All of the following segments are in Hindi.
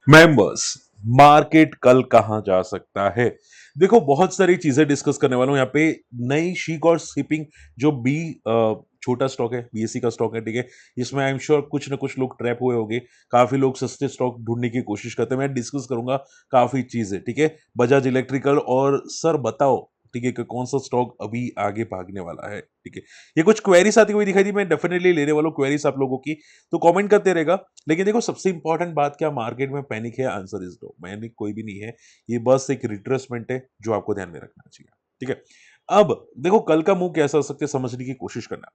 मेंबर्स, मार्केट कल कहां जा सकता है। देखो, बहुत सारी चीजें डिस्कस करने वाला हूं यहाँ पे। नई शीक और शिपिंग जो बी छोटा स्टॉक है, बीएससी का स्टॉक है, ठीक है। इसमें आई एम श्योर कुछ ना कुछ लोग ट्रैप हुए होंगे। काफी लोग सस्ते स्टॉक ढूंढने की कोशिश करते हैं। मैं डिस्कस करूंगा काफी चीजें, ठीक है। बजाज इलेक्ट्रिकल और सर बताओ, ठीक है, कि कौन सा स्टॉक अभी आगे भागने वाला है, ठीक है। ये कुछ क्वेरीज आती हुई दिखाई दी, मैं डेफिनेटली लेने वाला हूं क्वेरीज आप लोगों की, तो कमेंट करते रहेगा। लेकिन देखो, सबसे इंपॉर्टेंट बात, क्या मार्केट में पैनिक है? आंसर इज नो, पैनिक कोई भी नहीं है। ये बस एक रिट्रेसमेंट है जो आपको ध्यान में रखना चाहिए, ठीक है। अब देखो, कल का मूव कैसा हो सकता है समझने की कोशिश करना।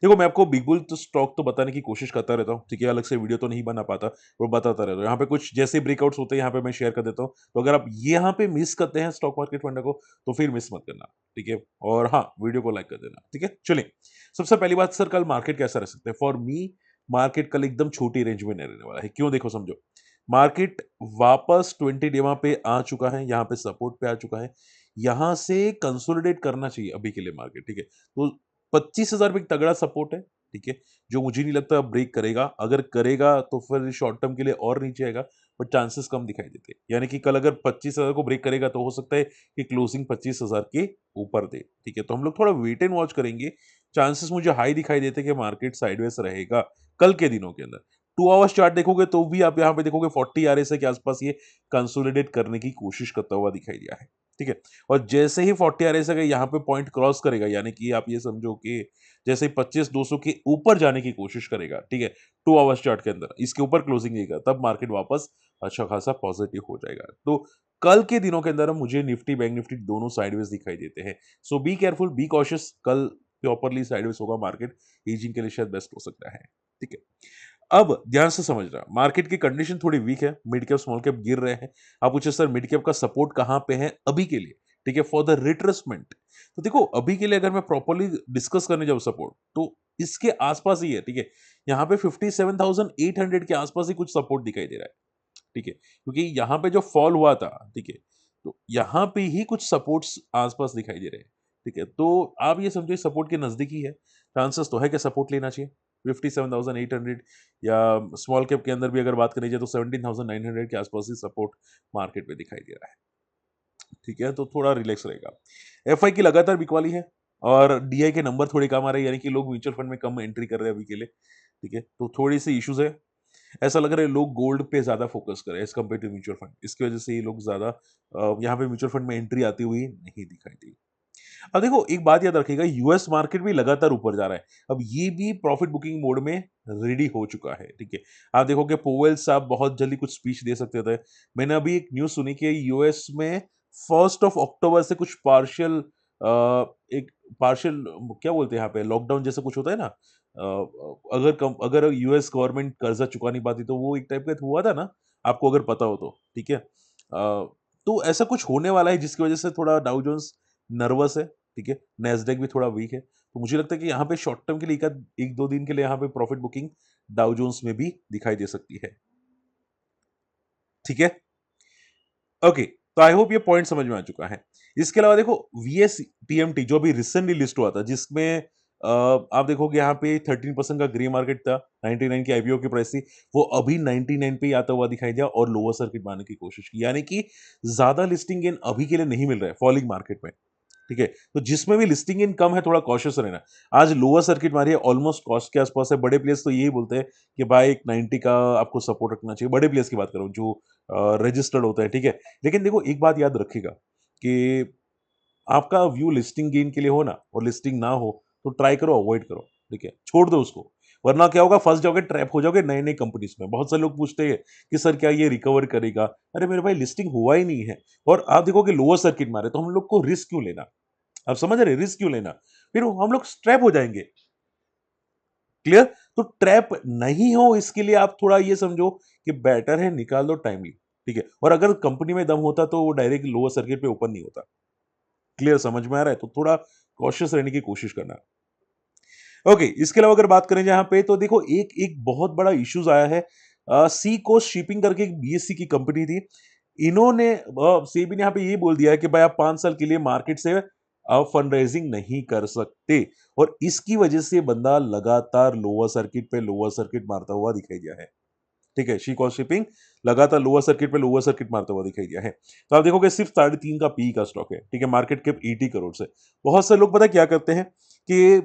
देखो, मैं आपको बिग बुल तो स्टॉक तो बताने की कोशिश करता रहता हूँ, ठीक है। अलग से वीडियो तो नहीं बना पाता, वो बताता रहता हूँ। यहाँ पे कुछ जैसे ब्रेकआउट्स होते हैं, यहाँ पे मैं शेयर कर देता हूँ। तो अगर आप यहाँ पे मिस करते हैं स्टॉक मार्केट फंडा को, तो फिर मिस मत करना, ठीक है। और हाँ, वीडियो को लाइक कर देना, ठीक है। चलिए, सबसे पहली बात, सर कल मार्केट कैसा रह सकता है? फॉर मी, मार्केट कल एकदम छोटी रेंज में नहीं रहने वाला है। क्यों? देखो, समझो। मार्केट वापस 20 डेमा पे आ चुका है, यहाँ पे सपोर्ट पे आ चुका है। यहाँ से कंसोलिडेट करना चाहिए अभी के लिए मार्केट, ठीक है। तो 25,000 पे एक तगड़ा सपोर्ट है, ठीक है, जो मुझे नहीं लगता ब्रेक करेगा। अगर करेगा तो फिर शॉर्ट टर्म के लिए और नीचे आएगा, बट चांसेस कम दिखाई देते हैं। यानी कि कल अगर 25,000 को ब्रेक करेगा तो हो सकता है कि क्लोजिंग 25,000 के ऊपर दे, ठीक है। तो हम लोग थोड़ा वेट एंड वॉच करेंगे। चांसेस मुझे हाई दिखाई देते हैं कि मार्केट साइडवेज रहेगा कल के दिनों के अंदर। 2 आवर्स चार्ट देखोगे तो भी आप यहाँ पे देखोगे 40 आरएसआई के आसपास ये कंसोलिडेट करने की कोशिश करता हुआ दिखाई दिया है, ठीक है। और जैसे ही 40 आरएसआई का यहाँ पे पॉइंट क्रॉस करेगा, यानी कि आप ये समझो कि जैसे ही 25,200 के ऊपर जाने की कोशिश करेगा, ठीक है, 2 आवर्स चार्ट के अंदर इसके ऊपर क्लोजिंग देगा, तब मार्केट वापस अच्छा खासा पॉजिटिव हो जाएगा। तो कल के दिनों के अंदर मुझे निफ्टी, बैंक निफ्टी दोनों साइडवेज दिखाई देते हैं। सो बी केयरफुल, बी कॉशियस। कल प्रॉपरली साइडवेज होगा मार्केट, एजिंग के लिए शायद बेस्ट हो सकता है, ठीक है। अब ध्यान से समझना, मार्केट की कंडीशन थोड़ी वीक है, मिड कैप स्मॉल कैप गिर रहे हैं। आप पूछे सर मिड कैप का सपोर्ट कहां पे है अभी के लिए, ठीक है, फॉर द रिट्रेसमेंट। तो देखो, अभी के लिए अगर मैं प्रॉपरली डिस्कस करने जाऊं सपोर्ट, तो इसके आसपास ही है, ठीक है। यहाँ पे 57,800 के आसपास ही कुछ सपोर्ट दिखाई दे रहा है, ठीक है, क्योंकि यहाँ पे जो फॉल हुआ था, ठीक है, तो यहाँ पे ही कुछ सपोर्ट्स आसपास दिखाई दे रहे हैं, ठीक है। तो आप ये समझिए सपोर्ट के नजदीक ही है। चांसेस तो है कि सपोर्ट लेना चाहिए 57,800, या स्मॉल कैप के अंदर भी अगर बात करी जाए तो 17,900 के आसपास ही सपोर्ट मार्केट में दिखाई दे रहा है, ठीक है। तो थोड़ा रिलैक्स रहेगा। एफआई की लगातार बिकवाली है, और डीआई के नंबर थोड़े कम आ रहे हैं, यानी कि लोग म्यूचुअल फंड में कम एंट्री कर रहे हैं अभी के लिए, ठीक है। तो थोड़ी सी इश्यूज है। ऐसा लग रहा है लोग गोल्ड पे ज्यादा फोकस कर रहे हैं as compare to mutual fund. इसकी वजह से ये लोग ज्यादा यहाँ पे म्यूचुअल फंड में एंट्री आती हुई नहीं दिखाई दी। अब देखो, एक बात याद रखिएगा, यूएस मार्केट भी लगातार ऊपर जा रहा है। अब ये भी प्रॉफिट बुकिंग मोड में रेडी हो चुका है, ठीक है। आप देखो कि पोवेल साहब बहुत जल्दी कुछ स्पीच दे सकते थे। मैंने अभी एक न्यूज सुनी कि यूएस में 1 अक्टूबर से कुछ पार्शियल, एक पार्शियल, क्या बोलते हैं यहाँ पे, लॉकडाउन जैसा कुछ होता है ना। अगर यूएस गवर्नमेंट कर्जा चुका नहीं पाती तो वो एक टाइप का हुआ था ना, आपको अगर पता हो तो, ठीक है। तो ऐसा कुछ होने वाला है जिसकी वजह से थोड़ा डाउ जोन्स नर्वस है, ठीक है। नैस्डैक भी थोड़ा वीक है, तो मुझे लगता है कि यहाँ पे शॉर्ट टर्म के लिए एक दो दिन के लिए यहाँ पे प्रॉफिट बुकिंग डाउ जोन्स में भी दिखाई दे सकती है, ठीक है। ओके, तो आई होप ये पॉइंट समझ में आ चुका है। इसके अलावा देखो, वीएस टीएमटी जो अभी रिसेंटली लिस्ट हुआ था, जिसमें आप देखोगे यहाँ पे 13% का ग्रे मार्केट था, 99 की आईपीओ की प्राइस थी, वो अभी 99 पे ही आता हुआ दिखाई दिया और लोअर सर्किट मारने की कोशिश की, यानी कि ज्यादा लिस्टिंग गेन अभी के लिए नहीं मिल रहा है फॉलिंग मार्केट में, ठीक है। तो जिसमें भी लिस्टिंग इन कम है, थोड़ा कॉशियस रहना। आज लोअर सर्किट मारी है, ऑलमोस्ट कॉस्ट के आसपास है। बड़े प्लेयर्स तो यही बोलते हैं कि भाई एक 90 का आपको सपोर्ट रखना चाहिए, बड़े प्लेयर्स की बात करूं जो रजिस्टर्ड होता है, ठीक है। लेकिन देखो, एक बात याद रखिएगा कि आपका व्यू लिस्टिंग गेन के लिए हो ना, और लिस्टिंग ना हो, तो ट्राई करो, अवॉइड करो, ठीक है, छोड़ दो उसको। वरना क्या होगा, फंस जाओगे, ट्रैप हो जाओगे नए नए कंपनीज में। बहुत सारे लोग पूछते हैं कि सर क्या ये रिकवर करेगा? अरे मेरे भाई, लिस्टिंग हुआ ही नहीं है, और आप देखोगे लोअर सर्किट मारे, तो हम लोग को रिस्क क्यों लेना? आप समझ रहे, रिस्क क्यों लेना? फिर हम लोग ट्रैप हो जाएंगे। क्लियर? तो ट्रैप नहीं हो, इसके लिए आप थोड़ा ये समझो कि बेटर है निकाल दो टाइमली, ठीक है। और अगर कंपनी में दम होता तो वो डायरेक्ट लोअर सर्किट पे ओपन नहीं होता। क्लियर समझ में आ रहा है? तो थोड़ा कॉशियस रहने की कोशिश करना। ओके, इसके अलावा अगर बात करें जहां पे, तो देखो एक एक बहुत बड़ा इश्यूज आया है। सी कोस्ट शिपिंग करके एक बीएससी की कंपनी थी। इन्होंने सेबी ने यहाँ पे ये बोल दिया है कि भाई आप 5 साल के लिए मार्केट से फंड रेजिंग नहीं कर सकते, और इसकी वजह से बंदा लगातार लोअर सर्किट पे लोअर सर्किट मारता हुआ दिखाई दिया है। ठीक है, शी कॉस्ट शिपिंग लगातार लोअर सर्किट मारता हुआ दिखाई दिया है। तो आप देखोगे सिर्फ 3.5 का पी का स्टॉक है, ठीक है, मार्केट कैप 80 करोड़ से। बहुत से लोग पता है क्या करते हैं कि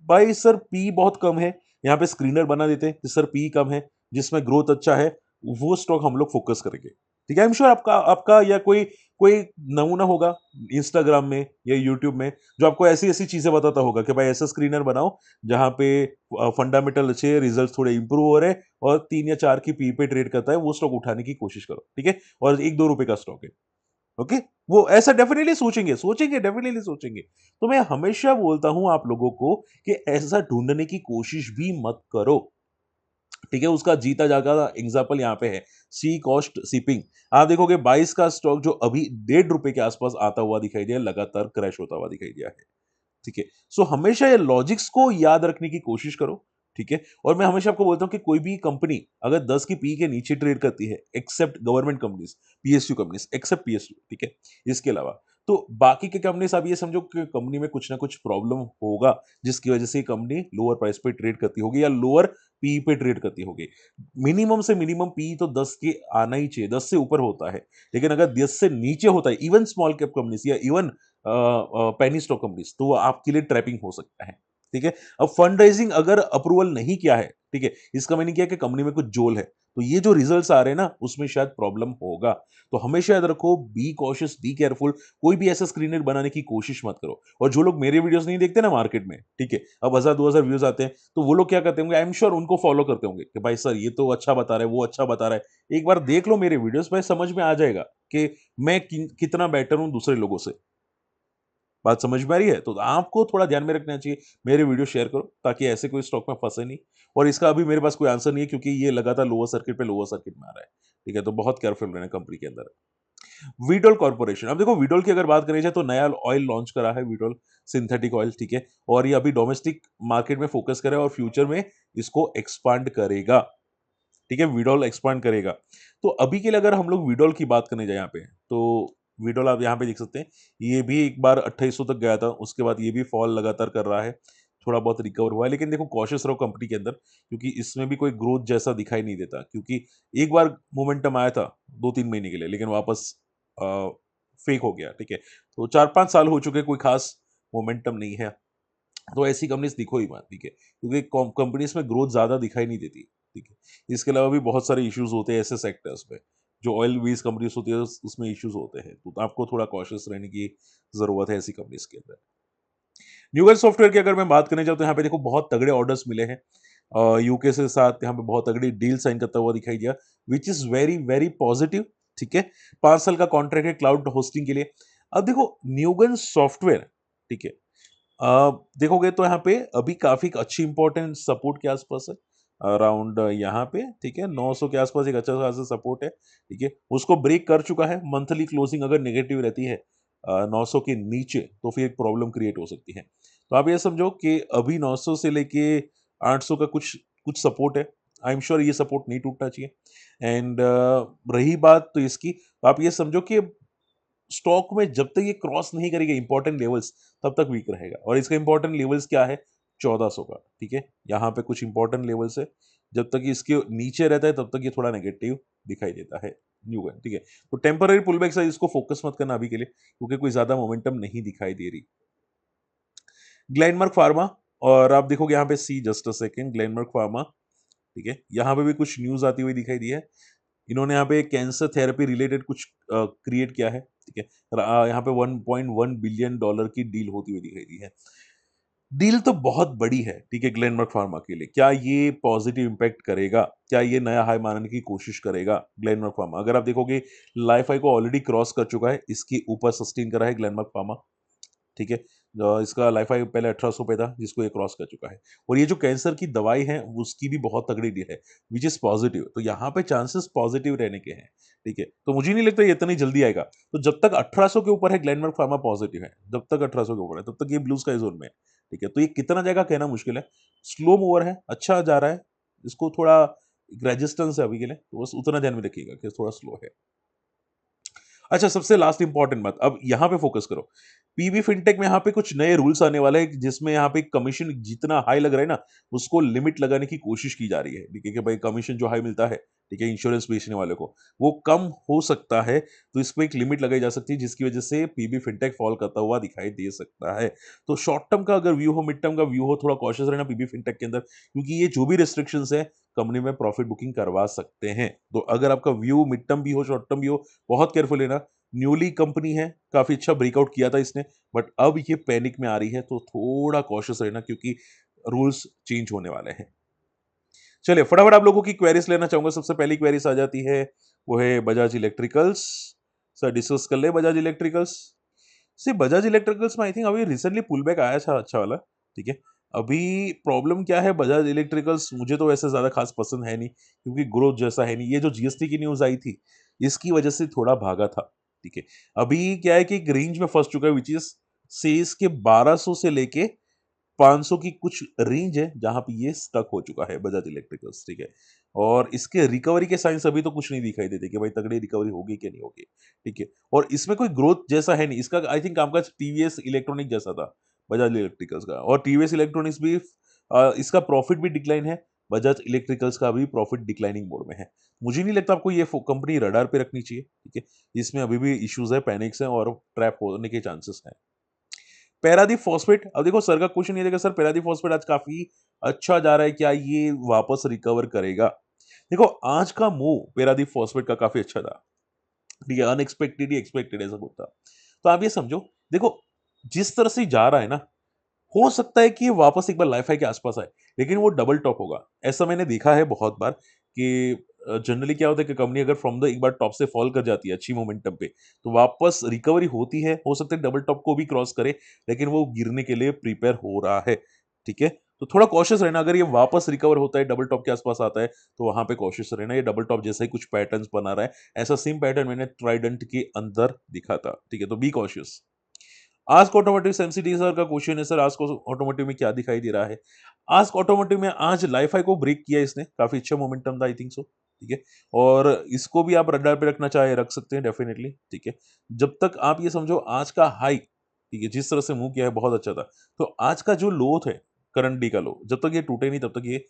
भाई सर पी बहुत कम है, यहाँ पे स्क्रीनर बना देते हैं कि सर पी कम है, जिसमें ग्रोथ अच्छा है, वो स्टॉक हम लोग फोकस करेंगे। ठीक है, आई एम श्योर आपका आपका या कोई कोई नमूना होगा इंस्टाग्राम में या यूट्यूब में जो आपको ऐसी ऐसी चीजें बताता होगा कि भाई ऐसा स्क्रीनर बनाओ जहां पे फंडामेंटल अच्छे, रिजल्ट थोड़े इंप्रूव हो रहे हैं और 3 या 4 की पी पे ट्रेड करता है, वो स्टॉक उठाने की कोशिश करो। ठीक है, और 1-2 रुपए का स्टॉक है। ओके, वो ऐसा डेफिनेटली सोचेंगे, सोचेंगे, डेफिनेटली सोचेंगे। तो मैं हमेशा बोलता हूं आप लोगों को कि ऐसा ढूंढने की कोशिश भी मत करो। ठीक है, उसका जीता जागा एग्जाम्पल यहाँ पे है, सी कॉस्ट शिपिंग। आप देखोगे 22 का स्टॉक जो अभी 1.5 रुपए के आसपास आता हुआ दिखाई दिया, लगातार क्रैश होता हुआ दिखाई दिया है। ठीक है, सो हमेशा ये लॉजिक्स को याद रखने की कोशिश करो। ठीक है, और मैं हमेशा आपको बोलता हूं कि कोई भी कंपनी अगर 10 की पी के नीचे ट्रेड करती है, except government companies, PSU companies, except PSU, ठीक है, इसके अलावा तो बाकी के कंपनीज आप ये समझो कि कंपनी में कुछ ना कुछ प्रॉब्लम होगा जिसकी वजह से कंपनी लोअर प्राइस पे ट्रेड करती होगी या लोअर पी पे ट्रेड करती होगी। मिनिमम से मिनिमम पी तो 10 के आना ही चाहिए, 10 से ऊपर होता है। लेकिन अगर 10 से नीचे होता है, इवन स्मॉल कैप कंपनीज या इवन पेनी स्टॉक कंपनीज, तो वो आपके लिए ट्रैपिंग हो सकता है। ठीक है, अब फंड रेजिंग अगर अप्रूवल नहीं किया है, ठीक है, इसका मैंने किया कि कंपनी में कुछ जोल है, तो ये जो रिजल्ट्स आ रहे हैं ना उसमें शायद प्रॉब्लम होगा। तो हमेशा याद रखो, बी कॉशियस, बी केयरफुल, कोई भी ऐसा स्क्रीनर बनाने की कोशिश मत करो। और जो लोग मेरे वीडियोस नहीं देखते ना मार्केट में, ठीक है, अब 1000-2000 व्यूज आते हैं, तो वो लोग क्या करते होंगे, आई एम श्योर उनको फॉलो करते होंगे कि भाई सर ये तो अच्छा बता रहा है, वो अच्छा बता रहा है। एक बार देख लो मेरे वीडियोस, भाई समझ में आ जाएगा कि मैं कितना बेटर हूं दूसरे लोगों से। बात समझ में आ रही है? तो आपको थोड़ा ध्यान में रखना चाहिए, मेरे वीडियो शेयर करो ताकि ऐसे कोई स्टॉक में फंसे नहीं। और इसका अभी मेरे पास कोई आंसर नहीं है क्योंकि ये लगातार लोअर सर्किट पे लोअर सर्किट में आ रहा है। ठीक है, तो बहुत केयरफुल रहना कंपनी के अंदर। वीडोल कॉर्पोरेशन, अब देखो वीडोल की अगर बात करी जाए तो नया ऑयल लॉन्च करा है वीडोल, सिंथेटिक ऑयल, ठीक है, और ये अभी डोमेस्टिक मार्केट में फोकस करे और फ्यूचर में इसको एक्सपांड करेगा। ठीक है, विडोल एक्सपांड करेगा। तो अभी के लिए अगर हम लोग विडोल की बात करने जाए यहाँ पे, तो विडोल आप यहाँ पे देख सकते हैं, ये भी एक बार 2800 तक गया था, उसके बाद ये भी फॉल लगातार कर रहा है, थोड़ा बहुत रिकवर हुआ है। लेकिन देखो कॉशियस रहो कंपनी के अंदर, क्योंकि इसमें भी कोई ग्रोथ जैसा दिखाई नहीं देता, क्योंकि एक बार मोमेंटम आया था 2-3 महीने के लिए, लेकिन वापस फेक हो गया। ठीक है, तो 4-5 साल हो चुके, कोई खास मोमेंटम नहीं है। तो ऐसी कंपनीज दिखो ही मत। ठीक है, क्योंकि कंपनीज में ग्रोथ ज्यादा दिखाई नहीं देती। ठीक है, इसके अलावा भी बहुत सारे इश्यूज होते हैं ऐसे सेक्टर्स में, जो ऑयल बेस्ड कंपनीज होती है उसमें इश्यूज होते हैं, तो आपको थोड़ा कॉशियस रहने की जरूरत है ऐसी कंपनीज के अंदर। न्यूवेल सॉफ्टवेयर की अगर मैं बात करने जाऊँ तो यहाँ पे देखो बहुत तगड़े ऑर्डर्स मिले हैं, यूके से साथ यहाँ पे बहुत तगड़ी डील साइन करता हुआ दिखाई दिया, which is very very positive. ठीक है, 5 साल का कॉन्ट्रैक्ट है क्लाउड होस्टिंग के लिए। अब देखो न्यूगन सॉफ्टवेयर, ठीक है, देखोगे तो यहाँ पे अभी काफी अच्छी इंपॉर्टेंट सपोर्ट के आसपास है, अराउंड यहाँ पे, ठीक है, 900 के आसपास एक अच्छा खासा सपोर्ट है। ठीक है, उसको ब्रेक कर चुका है। मंथली क्लोजिंग अगर नेगेटिव रहती है 900 के नीचे, तो फिर एक प्रॉब्लम क्रिएट हो सकती है। तो आप ये समझो कि अभी 900 से लेके 800 का कुछ कुछ सपोर्ट है। आई एम श्योर ये सपोर्ट नहीं टूटना चाहिए। एंड रही बात तो इसकी, तो आप ये समझो कि स्टॉक में जब तक ये क्रॉस नहीं करेगा इंपॉर्टेंट लेवल्स, तब तक वीक रहेगा। और इसका इंपॉर्टेंट लेवल्स क्या है, 1400 का। ठीक है, यहाँ पे कुछ इंपॉर्टेंट लेवल्स है, जब तक इसके नीचे रहता है तब तक ये थोड़ा नेगेटिव दिखाई देता है न्यूगन। ठीक है, तो टेम्पररी पुलबैक से इसको फोकस मत करना अभी के लिए, क्योंकि कोई ज्यादा मोमेंटम नहीं दिखाई दे रही। ग्लेनमार्क फार्मा, और आप देखोगे यहाँ पे see just a second, Glenmark Pharma, ठीक है, यहाँ पे भी कुछ न्यूज आती हुई दिखाई दी है। इन्होंने यहाँ पे कैंसर थेरेपी रिलेटेड कुछ क्रिएट किया है। ठीक है, यहाँ पे 1.1 बिलियन डॉलर की डील होती हुई दिखाई दी है। डील तो बहुत बड़ी है, ठीक है, ग्लेनमार्क फार्मा के लिए। क्या ये पॉजिटिव इंपैक्ट करेगा, क्या ये नया हाई मारने की कोशिश करेगा ग्लेनमार्क फार्मा? अगर आप देखोगे लाइफ हाई को ऑलरेडी क्रॉस कर चुका है, इसके ऊपर सस्टेन करा है ग्लेनमार्क फार्मा। ठीक है, इसका लाइफ हाई पहले 1800 पे था, जिसको ये क्रॉस कर चुका है। और ये जो कैंसर की दवाई है उसकी भी बहुत तगड़ी डील है, विच इज पॉजिटिव। तो यहाँ पे चांसेस पॉजिटिव रहने के हैं। ठीक है, तो मुझे नहीं लगता ये इतनी जल्दी आएगा। तो जब तक 1800 के ऊपर है ग्लेनमार्क फार्मा पॉजिटिव है, जब तक 1800 के ऊपर है तब तक ये ब्लू स्काई जोन में है। ठीक है, तो ये कितना जाएगा कहना मुश्किल है। स्लो मूवर है, अच्छा जा रहा है, इसको थोड़ा रेजिस्टेंस है अभी के लिए, तो बस उतना ध्यान में रखिएगा कि थोड़ा स्लो है। अच्छा, सबसे लास्ट इंपॉर्टेंट बात, अब यहाँ पे फोकस करो। पीबी फिनटेक में यहाँ पे कुछ नए रूल्स आने वाले हैं, जिसमें यहाँ पे कमीशन जितना हाई लग रहा है ना, उसको लिमिट लगाने की कोशिश की जा रही है। ठीक है, कि भाई कमीशन जो हाई मिलता है, ठीक है, इंश्योरेंस बेचने वाले को, वो कम हो सकता है। तो इस पे एक लिमिट लगाई जा सकती है जिसकी वजह से पीबी फिनटेक फॉल करता हुआ दिखाई दे सकता है। तो शॉर्ट टर्म का अगर व्यू हो, मिड टर्म का व्यू हो, थोड़ा कॉशियस रहना पीबी फिनटेक के अंदर, क्योंकि ये जो भी रिस्ट्रिक्शंस है कंपनी में प्रॉफिट बुकिंग करवा सकते हैं। तो अगर आपका व्यू मिड टर्म भी हो, शॉर्ट टर्म भी हो, बहुत केयरफुल लेना। न्यूली कंपनी है, काफी अच्छा ब्रेकआउट किया था इसने, बट अब ये पैनिक में आ रही है, तो थोड़ा कॉशियस रहना क्योंकि रूल्स चेंज होने वाले हैं। चलिए फटाफट आप लोगों की क्वेरीज लेना चाहूंगा। सबसे पहली क्वेरीज आ जाती है, वो है बजाज इलेक्ट्रिकल्स। सर डिस्कस कर ले बजाज इलेक्ट्रिकल्स। सी बजाज इलेक्ट्रिकल्स में आई थिंक अभी रिसेंटली पुल बैक आया था अच्छा वाला, ठीक है। अभी प्रॉब्लम क्या है, बजाज इलेक्ट्रिकल्स मुझे तो वैसे ज्यादा खास पसंद है नहीं, क्योंकि ग्रोथ जैसा है नहीं। ये जो जीएसटी की न्यूज आई थी, इसकी वजह से थोड़ा भागा था, ठीक है। अभी क्या है कि एक रेंज में फंस चुका है, विच इज सेज के 1200 से लेके 500 की कुछ रेंज है जहां पे ये स्टक हो चुका है बजाज इलेक्ट्रिकल्स, ठीक है। और इसके रिकवरी के साइंस अभी तो कुछ नहीं दिखाई देते कि भाई तगड़ी रिकवरी होगी कि नहीं होगी, ठीक है। और इसमें कोई ग्रोथ जैसा है नहीं, इसका आई थिंक कामकाज टीवीएस इलेक्ट्रॉनिक जैसा था बजाज इलेक्ट्रिकल्स का। और टीवीएस इलेक्ट्रॉनिक्स भी इसका प्रॉफिट भी डिक्लाइन है, बजाज इलेक्ट्रिकल्स का भी प्रॉफिट डिक्लाइनिंग मोड में है। मुझे नहीं लगता आपको ये कंपनी रडार पे रखनी चाहिए, ठीक है। इसमें अभी भी इश्यूज है, पैनिक्स है और ट्रैप होने के चांसेस हैं। पैरादीप फॉस्फेट, अब देखो सर का क्वेश्चन ये देखा, सर पैरादीप फॉस्फेट आज काफी अच्छा जा रहा है, क्या ये वापस रिकवर करेगा? देखो आज का मूव पैरादीप फॉस्फेट का काफी अच्छा था, ठीक है। अनएक्सपेक्टेड ही एक्सपेक्टेड ऐसा कुछ था। तो आप ये समझो, देखो जिस तरह से जा रहा है ना, हो सकता है कि ये वापस एक बार लाइफ हाई के आसपास आए, लेकिन वो डबल टॉप होगा। ऐसा मैंने देखा है बहुत बार कि जनरली क्या होता है कि कंपनी अगर फ्रॉम द एक बार टॉप से फॉल कर जाती है अच्छी मोमेंटम पे, तो वापस रिकवरी होती है, हो सकता है डबल टॉप को भी क्रॉस करे, लेकिन वो गिरने के लिए प्रिपेयर हो रहा है, ठीक है। तो थोड़ा कॉशियस रहना, अगर ये वापस रिकवर होता है, डबल टॉप के आसपास आता है, तो वहां पे कॉशियस रहना। ये डबल टॉप जैसा ही कुछ पैटर्न्स बना रहा है, ऐसा सेम पैटर्न मैंने ट्राइडेंट के अंदर दिखा था, ठीक है। तो be cautious. Ask automotive MCD sir का क्वेश्चन है, सर आस्क ऑटोमोटिव में क्या दिखाई दे रहा है? आस्क ऑटोमोटिव में आज लाइफ हाई को ब्रेक किया इसने, काफी अच्छा मोमेंटम था आई थिंक सो, ठीक है। और इसको भी आप रडार पे रखना चाहे रख सकते हैं डेफिनेटली, ठीक है। जब तक आप ये समझो आज का हाई, ठीक है, जिस तरह से मूव किया है बहुत अच्छा था। तो आज का जो लो है, करंट डी का लो, जब तक ये टूटे नहीं तब तक ये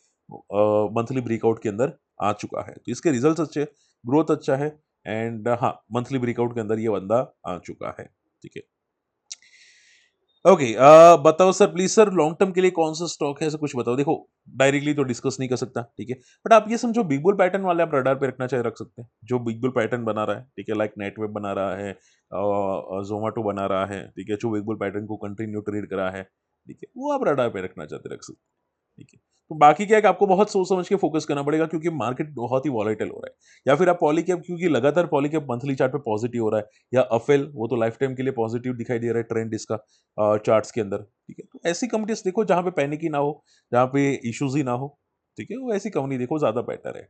मंथली ब्रेकआउट के अंदर आ चुका है। तो इसके रिजल्ट अच्छे, ग्रोथ अच्छा है, एंड हाँ मंथली ब्रेकआउट के अंदर ये बंदा आ चुका है, ठीक है। ओके, बताओ sir please, sir long term के लिए कौन सा स्टॉक है, ऐसा कुछ बताओ। देखो डायरेक्टली तो डिस्कस नहीं कर सकता, ठीक है, बट आप ये समझो बिग बुल पैटर्न वाले आप रडार पे रखना चाहे रख सकते हैं। जो बिग बुल पैटर्न बना रहा है, ठीक है, लाइक नेटवेब बना रहा है, जोमेटो बना रहा है, ठीक है, जो बिग बुल पैटर्न को कंटिन्यू ट्रेड करा है, ठीक है, वो आप रडार पे रखना चाहते रख सकते हैं, ठीक है। तो बाकी क्या है कि आपको बहुत सोच समझ के फोकस करना पड़ेगा, क्योंकि मार्केट बहुत ही वॉलेटाइल हो रहा है। या फिर आप पॉलीकैप, क्योंकि लगातार पॉलीकैप मंथली चार्ट पे पॉजिटिव हो रहा है, या अफेल वो तो लाइफ टाइम के लिए पॉजिटिव दिखाई दे रहा है ट्रेंड इसका चार्ट्स के अंदर, ठीक है। तो ऐसी कंपनीज देखो जहां पे पैनिक ही ना हो, जहां पे इश्यूज ही ना हो, ठीक है, वो ऐसी कंपनी देखो, ज्यादा बेटर है।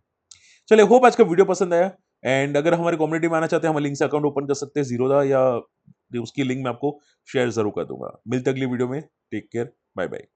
चलिए होप आज का वीडियो पसंद आया, एंड अगर हमारे कम्युनिटी में आना चाहते हैं, हम लिंक से अकाउंट ओपन कर सकते हैं जीरोदा, या उसकी लिंक मैं आपको शेयर जरूर कर दूंगा। मिलते अगली वीडियो में, टेक केयर, बाय बाय।